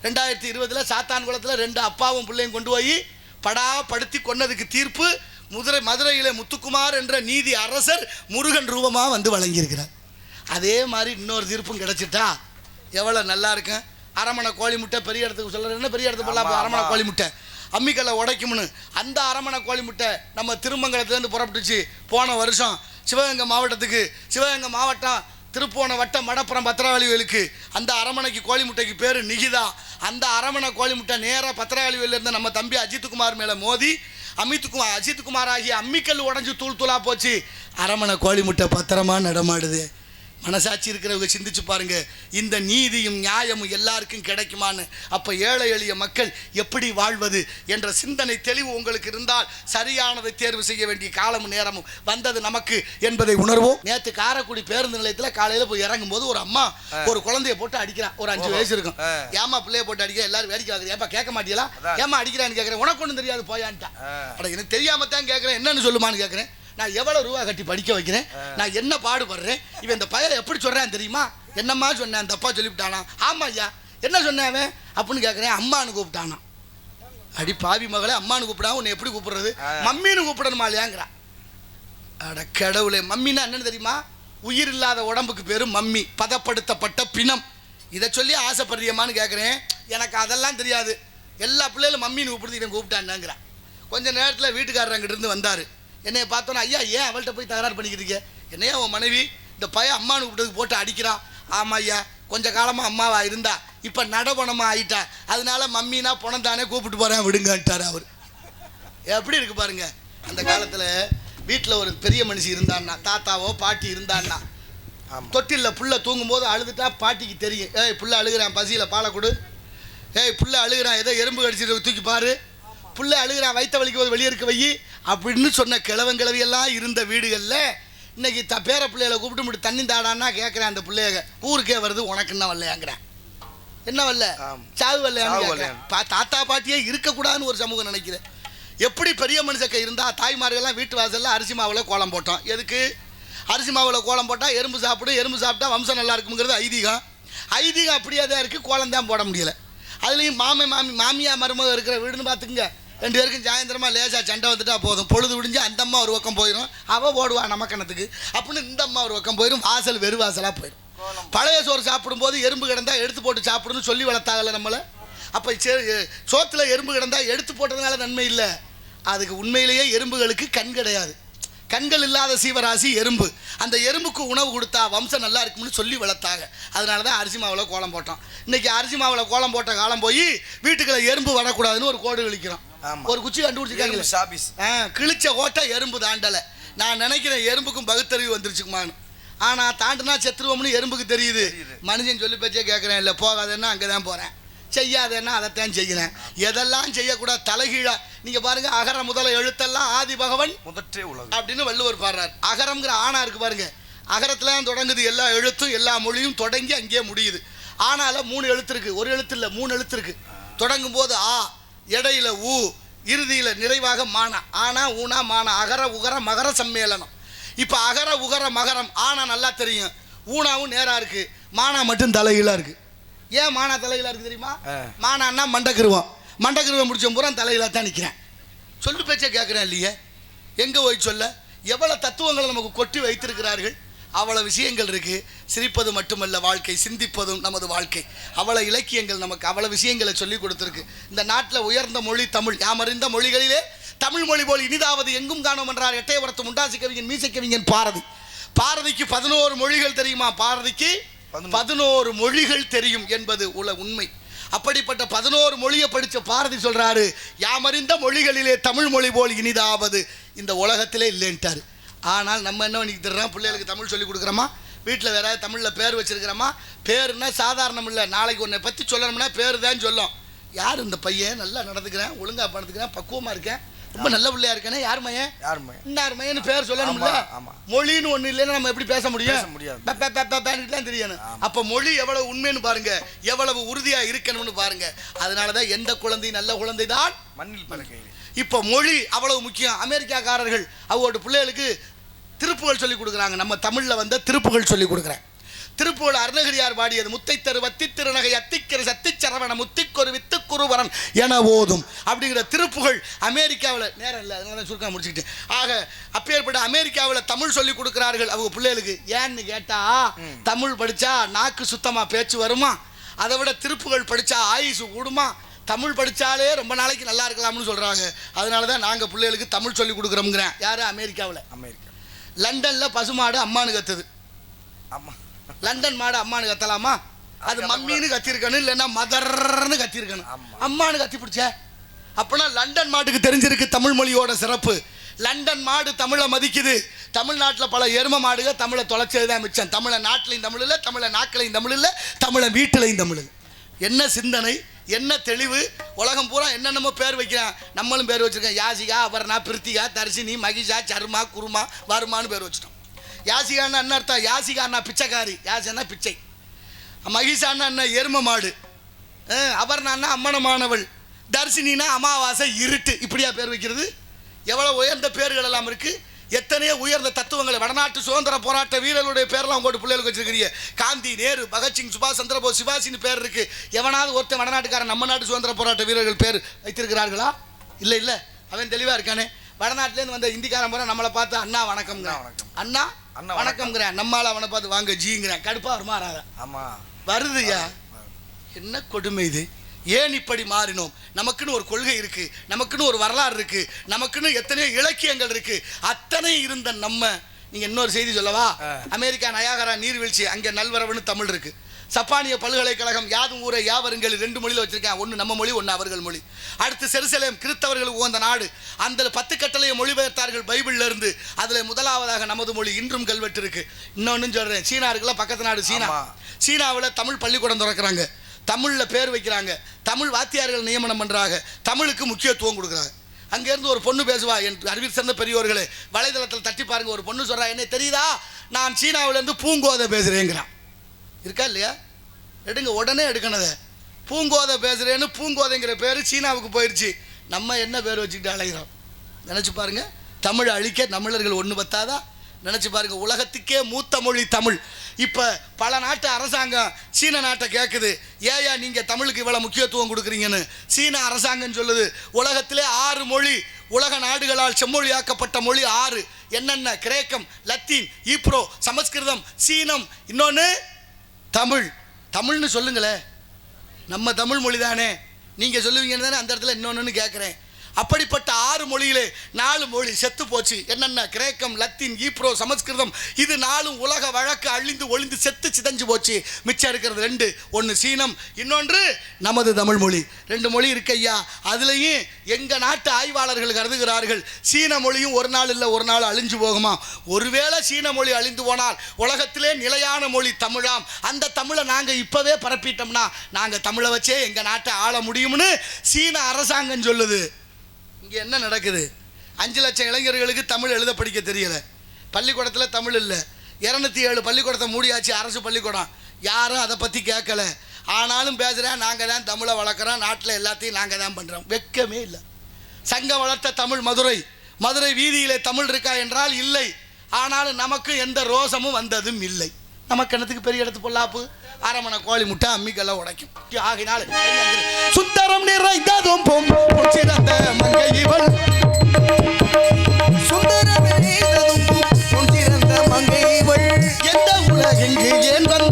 2020 சாத்தான்குளத்தில் 2 அப்பாவும் பிள்ளையும் கொண்டு போய் படுத்தி கொன்னதுக்கு தீர்ப்பு மதுரையிலே முத்துக்குமார் என்ற நீதி அரசர் முருகன் ரூபமாக வந்து வழங்கியிருக்கிறார். அதே மாதிரி இன்னொரு தீர்ப்பும் கிடைச்சிட்டா எவ்வளோ நல்லா இருக்கும். அரமணை கோழி முட்டை பெரிய இடத்துக்கு சொல்கிறேன்னா பெரிய இடத்துக்கு போகலாம். அரமணை கோழி முட்டை அம்மிக்கல்லை உடைக்கும்னு அந்த அரமணை கோழி முட்டை நம்ம திருமங்கலத்துலேருந்து புறப்பட்டுச்சு. போன வருஷம் சிவகங்கை மாவட்டம் திருப்போண வட்டம் மடப்புறம் பத்திரகாளிவேலுக்கு அந்த அரமணைக்கு கோழி முட்டைக்கு பேர் நிகிதா. அந்த அரமணை கோழி முட்டை நேராக பத்திரகாளிவேலில் இருந்த நம்ம தம்பி அஜித்குமார் மேலே மோதி அஜித்குமார் ஆகிய அம்மிக்கல் உடஞ்சி தூளாக போச்சு. அரமணை கோழி முட்டை பத்திரமா நடமாடுது. மனசாட்சி இருக்கிறவங்க சிந்திச்சு பாருங்க, இந்த நீதியும் நியாயமும் எல்லாருக்கும் கிடைக்குமான்னு. அப்போ ஏழை எளிய மக்கள் எப்படி வாழ்வது என்ற சிந்தனை தெளிவு உங்களுக்கு இருந்தால் சரியானதை தேர்வு செய்ய வேண்டிய காலமும் நேரமும் வந்தது நமக்கு என்பதை உணர்வோம். நேற்று காரைக்குடி பேருந்து நிலையத்தில் காலையில் போய் இறங்கும் போது ஒரு அம்மா ஒரு குழந்தைய போட்டு அடிக்கிறான். ஒரு 5 வயசு இருக்கும். ஏமா பிள்ளைய போட்டு அடிக்க எல்லாரும் வேடிக்கை ஆகுது. ஏப்பா கேட்க மாட்டீங்களா? ஏமா அடிக்கிறான்னு கேட்குறேன். உனக்கு ஒன்றும் தெரியாது போயான்ட்டான். எனக்கு தெரியாம தான் கேட்குறேன், என்னன்னு சொல்லுமான்னு கேட்குறேன். நான் எவ்வளோ ரூபா கட்டி படிக்க வைக்கிறேன், நான் என்ன பாடுபடுறேன், இவன் இந்த பையன் எப்படி சொல்கிறான் தெரியுமா? என்னம்மா சொன்னேன், அந்த அப்பா சொல்லிவிட்டானா? ஆமாம் ஐயா, என்ன சொன்னேன் அப்படின்னு கேட்குறேன். அம்மானு கூப்பிட்டானா. அடி பாவி மகளே, அம்மானு கூப்பிடாம உன்னை எப்படி கூப்பிடுறது? மம்மின்னு கூப்பிடணுமா இல்லையாங்கிறான். அட கடவுளே, மம்மின்னா என்னன்னு தெரியுமா? உயிர் இல்லாத உடம்புக்கு பேர் மம்மி, பதப்படுத்தப்பட்ட பிணம். இதை சொல்லி ஆசைப்படுறியம்மான்னு கேட்குறேன். எனக்கு அதெல்லாம் தெரியாது, எல்லா பிள்ளைகளும் மம்மின்னு கூப்பிடுறது, இவன் கூப்பிட்டான்னாங்கிறான். கொஞ்ச நேரத்தில் வீட்டுக்காரர் அங்கிட்ட இருந்து வந்தார். என்னைய பார்த்தோன்னா, ஐயா ஏன் அவள்கிட்ட போய் தகராறு பண்ணிக்கிறீங்க? என்னையா உன் மனைவி இந்த பையன் அம்மானு கூப்பிட்டதுக்கு போட்டு அடிக்கிறான். ஆமாம் ஐயா, கொஞ்சம் காலமாக அம்மாவா இருந்தா இப்போ நடபணமாக ஆயிட்டா, அதனால மம்மினா பணம் தானே கூப்பிட்டு போகிறேன் விடுங்கட்டார் அவர். எப்படி இருக்கு பாருங்க. அந்த காலத்தில் வீட்டில் ஒரு பெரிய மனுஷி இருந்தான்னா, தாத்தாவோ பாட்டி இருந்தான்னா, தொட்டிலில் புள்ள தூங்கும்போது அழுதுட்டா பாட்டிக்கு தெரியும். ஏய் புள்ள அழுகிறான், பசியில் பாலை கொடு. ஏய் புள்ள அழுகிறான், ஏதோ எறும்பு கடிச்சிட்டு தூக்கி பாரு. புள்ள அழுகிறான், வயிற்ற வலிக்கும் போது வெளியே இருக்க வை அப்படின்னு சொன்ன கிழவங்கிழவியெல்லாம் இருந்த வீடுகளில் இன்னைக்கு பேர பிள்ளைகளை கூப்பிட்டு மட்டும் தண்ணி தாடான்னா கேட்குறேன். அந்த பிள்ளைக ஊருக்கே வருது, உனக்கு என்ன வரலையாங்கிறேன். என்ன வரல? சாவு வரலையான்னு. தாத்தா பாட்டியே இருக்கக்கூடாதுன்னு ஒரு சமூகம் நினைக்கிறேன். எப்படி பெரிய மனுஷக்க இருந்தால் தாய்மார்கள்லாம் வீட்டு வாசலில் அரிசி மாவில் கோலம் போட்டோம். எதுக்கு? அரிசி மாவில் கோலம் போட்டால் எறும்பு சாப்பிடும், எறும்பு சாப்பிட்டா வம்சம் நல்லா இருக்குங்கிறது ஐதீகம். ஐதீகம் அப்படியே தான் இருக்குது, கோலம் தான் போட முடியலை. அதுலேயும் மாமியா மருமக இருக்கிற வீடுன்னு பார்த்துக்குங்க. 2 பேருக்கும் சாயந்தரமாக லேசாக சண்டை வந்துட்டா போதும். பொழுது விடிஞ்சு அந்த அம்மா ஒரு பக்கம் போயிடும், அவள் ஓடுவா நமக்கணத்துக்கு அப்படின்னு இந்த அம்மா ஒரு பக்கம் போயிடும், வாசல் வெறு வாசலாக போயிடும். பழைய சோறு சாப்பிடும்போது எறும்பு கிடந்தா எடுத்து போட்டு சாப்பிடுன்னு சொல்லி வளர்த்தாங்கல்ல நம்மளை. அப்போ சோத்தில் எறும்பு கிடந்தா எடுத்து போட்டதுனால நன்மை இல்லை, அதுக்கு உண்மையிலேயே எறும்புகளுக்கு கண் கிடையாது. கண்கள் இல்லாத சீவராசி எறும்பு. அந்த எறும்புக்கு உணவு கொடுத்தா வம்சம் நல்லா இருக்கும்னு சொல்லி வளர்த்தாங்க. அதனால தான் அரிசி மாவில் கோலம் போட்டோம். இன்றைக்கி அரிசி மாவில் கோலம் போட்ட காலம் போய் வீட்டுக்குள்ள எறும்பு வரக்கூடாதுன்னு ஒரு கோடு கிழிக்கிறோம். ஒரு குச்சி கண்டுபிடிச்சிருக்காங்க, கிழிச்ச ஓட்டை எறும்பு தாண்டலை. நான் நினைக்கிறேன் எறும்புக்கும் பகுத்தறிவு வந்துருச்சுக்குமான்னு. ஆனால் தாண்டினா செத்துருவோம்னு எறும்புக்கு தெரியுது. மனுஷன் சொல்லி பேச்சே கேட்குறேன். இல்லை போகாதேன்னா அங்கே தான் போகிறேன், செய்யாதேன்னா அதைத்தான் செய்கிறேன். எதெல்லாம் செய்யக்கூடாது தலைகீழா. நீங்கள் பாருங்கள், அகர முதல எழுத்தெல்லாம் ஆதி பகவன் முதற்றே உலகம் அப்படின்னு வள்ளுவர் பாடுறார். அகரம்ங்கிற ஆணா இருக்குது பாருங்க, அகரத்தில் தான் தொடங்குது எல்லா எழுத்தும், எல்லா மொழியும் தொடங்கி அங்கேயே முடியுது. ஆனால 3 எழுத்து இருக்குது, ஒரு எழுத்து இல்லை 3 எழுத்து இருக்குது. தொடங்கும் போது ஆ, இடையில ஊ, இறுதியில் நிறைவாக மானா. ஆனா ஊனா மானா, அகர உகர மகர சம்மேளனம். இப்போ அகர உகர மகரம் ஆனா நல்லா தெரியும், ஊனாவும் நேராக இருக்குது, மானா மட்டும் தலைகீழாக இருக்குது. ஏன் மானா தலைகளாக இருக்குது தெரியுமா? மானான்னா மண்டக்கிருவோம், மண்டக்கிருவம் முடிச்ச பூரா தலைகளாக தான் நிற்கிறேன். சொல்லு பேச்சே கேட்குறேன் இல்லையே. எங்கே போய் சொல்ல எவ்வளோ தத்துவங்களை நமக்கு கொட்டி வைத்திருக்கிறார்கள். அவ்வளோ விஷயங்கள் இருக்குது. சிரிப்பது மட்டுமல்ல வாழ்க்கை, சிந்திப்பதும் நமது வாழ்க்கை. அவ்வளோ இலக்கியங்கள் நமக்கு அவ்வளோ விஷயங்களை சொல்லி கொடுத்துருக்கு. இந்த நாட்டில் உயர்ந்த மொழி தமிழ். யாமறிந்த மொழிகளிலே தமிழ் மொழி போல் இனிதாவது எங்கும் காணோம் என்றார் எட்டயபுரத்து முண்டாசி கவிஞன் மீசை கவிஞன் பாரதி. பாரதிக்கு 11 மொழிகள் தெரியுமா? பாரதிக்கு 11 மொழிகள் தெரியும் என்பது உண்மை. அப்படிப்பட்ட 11 மொழியை படித்த பாரதி சொல்றாரு, யாமறிந்த மொழிகளிலே தமிழ் மொழி போல் இனிதாவது இந்த உலகத்திலே இல்லைன்ட்டாரு. ஆனால் நம்ம என்ன பண்ணிக்கு தர்றோம்? பிள்ளைகளுக்கு தமிழ் சொல்லி கொடுக்குறோமா? வீட்டில் வேற தமிழில் பேர் வச்சிருக்கிறோமா? பேருன்னா சாதாரணம் இல்லை. நாளைக்கு உன்னை பற்றி சொல்லணும்னா பேர் தான் சொல்லும். யார் இந்த பையன்? நல்லா நடந்துக்கிறேன், ஒழுங்காக படுத்துக்கிறேன், பக்குவமாக இருக்கேன், ரொம்ப நல்ல பிள்ளையா இருக்கேனே, யார் மையன் இன்னார் மையன்னு பேர் சொல்லணும்ல. மொழின்னு ஒண்ணு இல்லைன்னா நம்ம எப்படி பேச முடியும்? தெரியணும். அப்ப மொழி எவ்வளவு உண்மைன்னு பாருங்க, எவ்வளவு உறுதியா இருக்கணும்னு பாருங்க. அதனாலதான் எந்த குழந்தை நல்ல குழந்தை தான் மண்ணில் பிறக்கையில். இப்ப மொழி அவ்வளவு முக்கியம். அமெரிக்காக்காரர்கள் அவங்களோட பிள்ளைகளுக்கு திருப்புகள் சொல்லி கொடுக்குறாங்க. நம்ம தமிழ்ல வந்த திருப்புகள் சொல்லி கொடுக்குறேன். திருப்புகழ் அருணகிரியார் பாடியது. முத்தை தரு வத்தி திருநகை அத்திக்கரு சத்திச்சரவண முத்திக்கொரு வித்து குருவரன் என ஓதும் அப்படிங்கிற திருப்புகழ் அமெரிக்காவில் நேரம் இல்லை, அதனால சுருக்க முடிச்சுக்கிட்டு. ஆக அப்பேற்பட்ட அமெரிக்காவில் தமிழ் சொல்லி கொடுக்குறார்கள் அவங்க பிள்ளைகளுக்கு. ஏன்னு கேட்டா தமிழ் படித்தா நாக்கு சுத்தமாக பேச்சு வருமா, அதை விட திருப்புகழ் படித்தா ஆயுசு கூடுமா, தமிழ் படித்தாலே ரொம்ப நாளைக்கு நல்லா இருக்கலாம்னு சொல்கிறாங்க. அதனால தான் நாங்கள் பிள்ளைகளுக்கு தமிழ் சொல்லி கொடுக்குறோம்ங்கிறேன். யார்? அமெரிக்காவில். லண்டனில் பசுமாடு அம்மானு கத்துது. லண்டன் மாடு அம்மானு கத்தலாமா? அது மம்மின்னு கத்திருக்கணும், இல்லைன்னா மதர்ன்னு கத்திருக்கணும். அம்மானு கத்தி பிடிச்ச அப்படின்னா லண்டன் மாட்டுக்கு தெரிஞ்சிருக்கு தமிழ் மொழியோட சிறப்பு. லண்டன் மாடு தமிழை மதிக்குது. தமிழ்நாட்டில் பல எரும மாடுகள் தமிழை தொலைச்சது தான் மிச்சம். தமிழை நாட்டிலையும் தமிழ் இல்லை, தமிழை நாட்களையும் தமிழ் இல்லை, தமிழை வீட்டிலையும் தமிழ் இல்லை. என்ன சிந்தனை, என்ன தெளிவு. உலகம் பூரா என்னென்னமோ பேர் வைக்கிறான், நம்மளும் பேர் வச்சுருக்கோம். யாசிகா, அபர்ணா, பிரித்திகா, தர்ஷினி, மகிஷா, சர்மா, குருமா, வருமானு பேர் வச்சுட்டோம். யாசிகான்னா என்ன அர்த்தம்? யாசிகான்னா பிச்சைக்காரி, யாசினா பிச்சை. மகிஷான்னா என்ன? எரும மாடு. அபர்ணான்னா அம்மனமானவள். தர்ஷினினா அமாவாசை, இருட்டு. இப்படியா பேர் வைக்கிறது? எவ்வளோ உயர்ந்த பேர்கள் எல்லாம் இருக்குது. எத்தனையோ உயர்ந்த தத்துவங்களை வடநாட்டு சுதந்திர போராட்ட வீரர்களுடைய பேரெல்லாம் உங்களோட பிள்ளைகளுக்கு வச்சிருக்கிறீங்க. காந்தி, நேரு, பகத்சிங், சுபாஷ் சந்திரபோஸ், சிவாஜின்னு பேர் இருக்குது. எவனாவது ஒருத்தன் வடநாட்டுக்காரன் நம்ம நாட்டு சுதந்திர போராட்ட வீரர்கள் பேர் வைத்திருக்கிறார்களா? இல்லை இல்லை, அவன் தெளிவாக இருக்கானே. வடநாட்டிலேருந்து வந்த இந்திக்காரன் முறை நம்மளை பார்த்து அண்ணா வணக்கம்ங்கிறான், அண்ணா வணக்கம்ங்கிறேன். நம்மளால் அவனை பார்த்து வாங்க ஜிங்கிறேன். கடுப்பாக வருமா? ஆமாம் வருதுயா. என்ன கொடுமை இது? ஏன் இப்படி மாறினோம்? நமக்குன்னு ஒரு கொள்கை இருக்கு, நமக்குன்னு ஒரு வரலாறு இருக்கு, நமக்குன்னு எத்தனையோ இலக்கியங்கள் இருக்கு. அத்தனை இருந்த நம்ம, நீங்க இன்னொரு செய்தி சொல்லவா? அமெரிக்கா நயாகரா நீர்வீழ்ச்சி, அங்கே நல்வரவுன்னு தமிழ் இருக்கு. சப்பானிய பல்கலைக்கழகம் யாதும் ஊரை யாவருங்கள் 2 மொழியில் வச்சிருக்கேன். ஒன்று நம்ம மொழி, ஒன்று அவர்கள் மொழி. அடுத்து செருசலேம் கிறிஸ்தவர்களுக்கு உகந்த நாடு. அந்த 10 கட்டளையை மொழிபெயர்த்தார்கள் பைபிள்ல இருந்து. அதில் முதலாவதாக நமது மொழி இன்றும் கல்வெட்டு இருக்கு. இன்னொன்னு சொல்றேன், சீனா இருக்குல்ல, பக்கத்து நாடு சீனா. சீனாவில் தமிழ் பள்ளிக்கூடம் திறக்கிறாங்க, தமிழில் பேர் வைக்கிறாங்க, தமிழ் வாத்தியார்கள் நியமனம் பண்ணுறாங்க, தமிழுக்கு முக்கியத்துவம் கொடுக்குறாங்க. அங்கேருந்து ஒரு பொண்ணு பேசுவா, என் அறிவில் சேர்ந்த பெரியோர்களே, வலைதளத்தில் தட்டி பாருங்க. ஒரு பொண்ணு சொல்கிறா, என்ன தெரியுதா, நான் சீனாவிலேருந்து பூங்கோதை பேசுகிறேங்கிறான். இருக்கா இல்லையா? எடுங்க, உடனே எடுக்கணதை. பூங்கோதை பேசுகிறேன்னு பூங்கோதைங்கிற பேர் சீனாவுக்கு போயிடுச்சு. நம்ம என்ன பேர் வச்சுக்கிட்டு அலைகிறோம்? நினச்சி பாருங்க. தமிழை அழிக்க தமிழர்கள் ஒன்று பத்தாதா? நினச்சி பாருங்க. உலகத்துக்கே மூத்த மொழி தமிழ். இப்போ பல நாட்டு அரசாங்கம் சீன நாட்டை கேட்குது, ஏயா நீங்கள் தமிழுக்கு இவ்வளோ முக்கியத்துவம் கொடுக்குறீங்கன்னு. சீன அரசாங்கம் சொல்லுது, உலகத்திலே 6 மொழி உலக நாடுகளால் செம்மொழியாக்கப்பட்ட மொழி 6. என்னென்ன? கிரேக்கம், லத்தீன், ஈப்ரோ, சமஸ்கிருதம், சீனம், இன்னொன்று தமிழ். தமிழ்னு சொல்லுங்களேன். நம்ம தமிழ் மொழி தானே, நீங்கள் சொல்லுவீங்கன்னு தானே அந்த இடத்துல இன்னொன்று கேட்குறேன். அப்படிப்பட்ட 6 மொழியிலே 4 மொழி செத்து போச்சு. என்னென்ன? கிரேக்கம், லத்தீன், ஈப்ரோ, சமஸ்கிருதம். இது 4 உலக வழக்கு அழிந்து ஒளிந்து செத்து சிதஞ்சு போச்சு. மிச்சம் இருக்கிறது 2. ஒன்று சீனம், இன்னொன்று நமது தமிழ் மொழி. 2 மொழி இருக்கு ஐயா. அதுலேயும் எங்கள் நாட்டு ஆய்வாளர்கள் கருதுகிறார்கள், சீன மொழியும் ஒரு நாள் இல்லை ஒரு நாள் அழிஞ்சு போகுமா. ஒருவேளை சீன மொழி அழிந்து போனால் உலகத்திலே நிலையான மொழி தமிழாம். அந்த தமிழை நாங்கள் இப்போவே பரப்பிட்டோம்னா நாங்கள் தமிழை வச்சே எங்கள் நாட்டை ஆள முடியும்னு சீன அரசாங்கம் சொல்லுது. இங்கே என்ன நடக்குது? 5 லட்சம் இளைஞர்களுக்கு தமிழ் எழுத படிக்க தெரியலை. பள்ளிக்கூடத்தில் தமிழ் இல்லை. 207 பள்ளிக்கூடத்தை மூடியாச்சு, அரசு பள்ளிக்கூடம். யாரும் அதை பற்றி கேட்கல. ஆனாலும் பேசுகிறேன், நாங்கள் தான் தமிழை வளர்க்குறோம், நாட்டில் எல்லாத்தையும் நாங்கள் தான் பண்ணுறோம். வெட்கமே இல்லை. சங்கம் வளர்த்த தமிழ் மதுரை. மதுரை வீதியிலே தமிழ் இருக்கா என்றால் இல்லை. ஆனாலும் நமக்கு எந்த ரோசமும் வந்ததும் இல்லை. நமக்கு என்னத்துக்கு பெரிய இடத்து பொல்லாப்பு? அரமணை கோழி முட்டை அம்மிக்கெல்லாம் உடைக்கும். ஆகினால் சுந்தரம் நிறைந்ததும் சிறந்த மங்கை இவள், சுந்தரம் நிறைந்ததும் சிறந்த மங்கை இவள், எந்த உலகெங்கு ஏன் வந்த